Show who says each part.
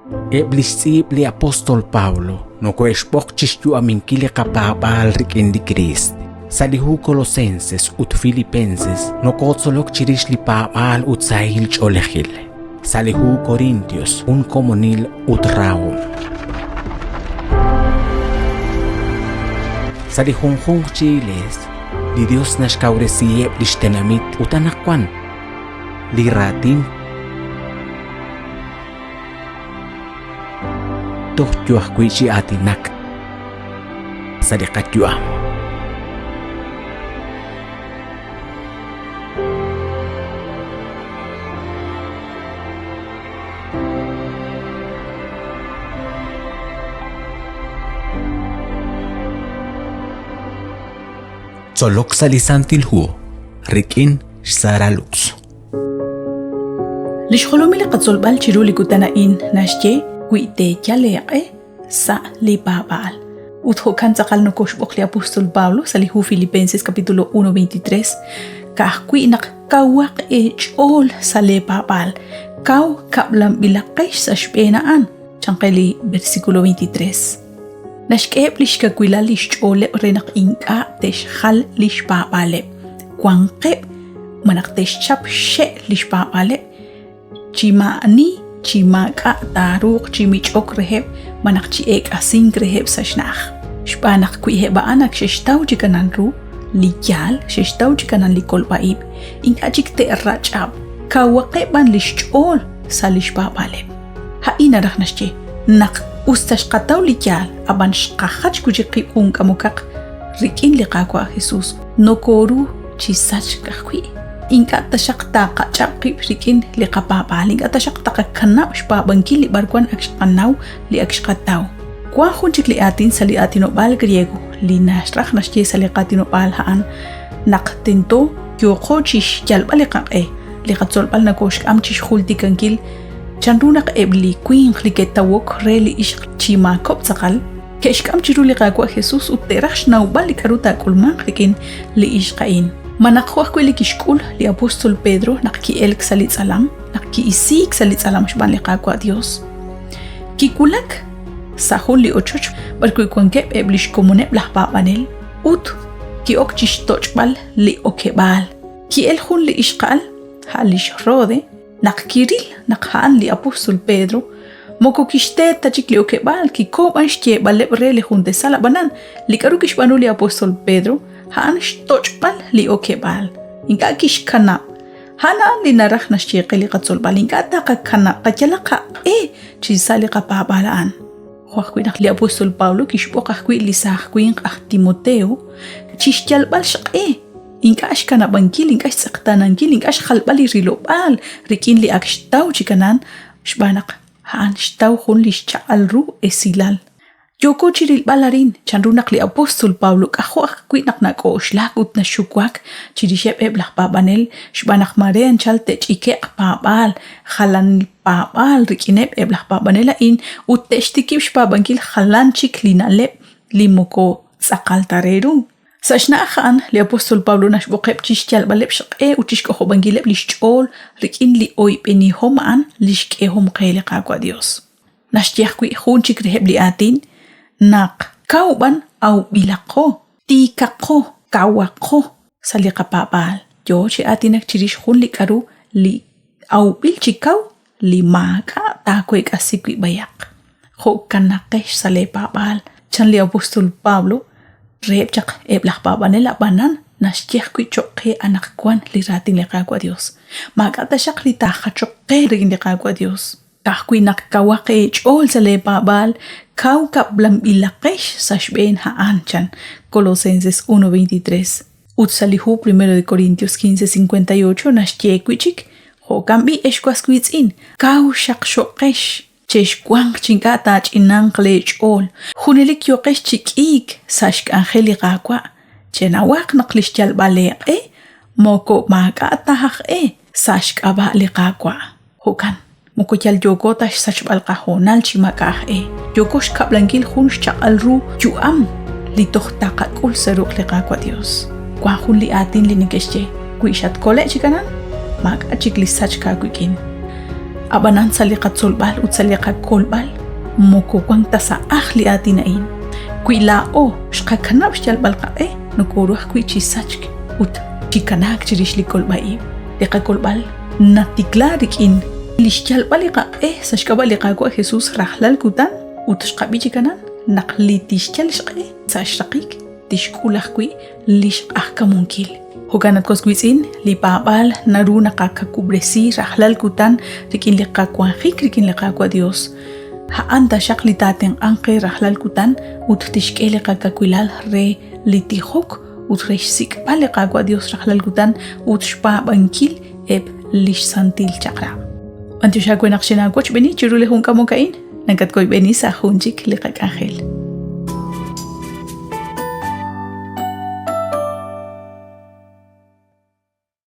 Speaker 1: Eblisib li apostol Pablo, no coexpochis yu aminkili kapabal rikin di Cristo. Salihu Colosenses ut Filipenses no kotzolok chirish li pabal ut sahil cholehil. Salihu Corintios un comunil ut raum. Salihunjung chiles, li Dios nashkauresiye lishtenamit utanakwan. Li ratin tohjuah kuichi atinak. Salikatyuam. Solok salisantil huo, rikin saralux.
Speaker 2: Lishkholomile qatzolbal chiruli kutanain nashye kuite yaleqe sa libabal. Uthokan tsaqal no koshbokli apostol Pablo salihu Filipenses capítulo 1:23 kahkuinak kawak echol sa libabal kaw kablam bilaqesh sa shpenaan chanqeli versículo 23. Nashkeb lishka kwila lishole renak inka tesh khal lishbabale kwanqeb manak tesh chap she lishbabale chimani chimaka taruk chimichok reheb manak chiek asing reheb sashnach shpanak kuiheba anak sheshtaw jikanan ru liyal sheshtaw jikanan likolbaib inka jikte rachab kawakeban lishol sa lishbabale ha ina raknashche nak ustash qataw liyal aban shqahach kujiqi kamukak rikin liqaqwa Jesus nokoru chisach kahwi inka tashaqta qachaqi rikin liqapapal inka tashaqta kanna shpabanki li barkwan akshqanaw li akshqataw kwa khunchik li atin sali atino bal griego li nashrah nashje sali qatino bal haan naqtinto yoqochish jalbaliqaqe li qatzol bal nakosh amchish khulti kankil chanrunak ebli queen khliketawok reli ish chima kopsaqal keshkam chiruli qaqwa Jesus uterash nawbal karuta kulman khikin li ishqain manaqwa kweli kishkul li apostol Pedro naqki elk salit salam naqki isik salit salam shban li qaqwa Dios kikulak sahul li ochoch barku konke eblish komune blah babanel ut ki okchish tochbal li okebal ki el khun li ishqal halish rode naqkiril naqhan li apostol Pedro moko kishte tachik li okebal ki koban shtie baleb rele junte sala banan li karu kishbanu li apostol Pedro han shtochbal li okebal inka kishkana hana li narah nashtie qili qatzol balinka taqa kana qachalaqa chisali qapabalaan khwakwinak li apostol Pablo kishboqa khwi li sahkwin qah Timoteo chishyal bal shaqe inka ashkana bankil inka saqtanan kil inka khalbali rilobal rikin li akshtaw chikanan shbanak han shtaw khun li shaalru esilal yoko chiril balarin chanrunak li apostol Pablo kahwa kwinak nakosh lakut na shukwak chirishep eblah babanel shbanak maren chalte chike babal khalan babal rikinep eblah babanela in uteshtikib shbabankil khalan chiklinalep limoko saqal tareru sashna khan li apostol Pablo nashboqeb chishtal baleb shaqe utishko khobangileb lishchol rikin li oy beni homan lishke hom qele qaqwa Dios nashtiaqwi khun chikreheb li atin naq kauban au bilaqo tikaqo kawaqo saliqa babal yo chi atinak chirish khun li karu li au bil chikaw li maka takwe kasikwi bayak kho kanaqesh sale babal chan li apostol Pablo Repchak eblah babanela banan nashtiaq choqe anakwan li ratin liqaqwa Dios magata shaq li taqa choqe rin liqaqwa Dios tahkwi nakawaqe chol sale babal kaw kablam ilaqesh sashben ha anchan Colosenses 1:23 utsalihu 1 Corintios 15:58 nashtiaq ho kambi eshkwaskwitsin kaw shaq shoqesh cheshkwang chingata chinang klechol khunelik yoqesh chikik sashk angeli qaqwa chenawaq naqlishchal baleq moko maka tahaq sashk aba liqaqwa hukan moko chal yogotash sashbal qahonal chimakah yokosh kablangil khunsh chaqalru yuam li tohtaqa kul seruq liqaqwa Dios kwa khun li atin li nikeshche kuishat kole chikanan maka chikli sachka kuikin abanan salika tsolbal ut salika kolbal moko kwang tasa ahli atinain kuila o shkakanab shalbal qae nokuru kui chisachk ut chikanak chirishli kolbai deka kolbal natiklarik in lishjalbal qae sashkabal qae Jesus rahlal kutan ut shqabi chikanan naqli tishkal shqe sashqik tishkulaq kui lish ahkamunkil Hoganat kosguisin li babal naruna kakakubresi rahlal kutan rikin liqakwan hik rikin liqakwa Dios ha anta shaqlitaten anqe rahlal kutan ut tishkele kakakuilal re litihok ut reshsik bale qakwa Dios rahlal kutan ut shpa bankil eb lish santil chaqra antu shakwenaq shinakoch beni chirule hunkamokain nankat koy beni sa hunjik liqak angel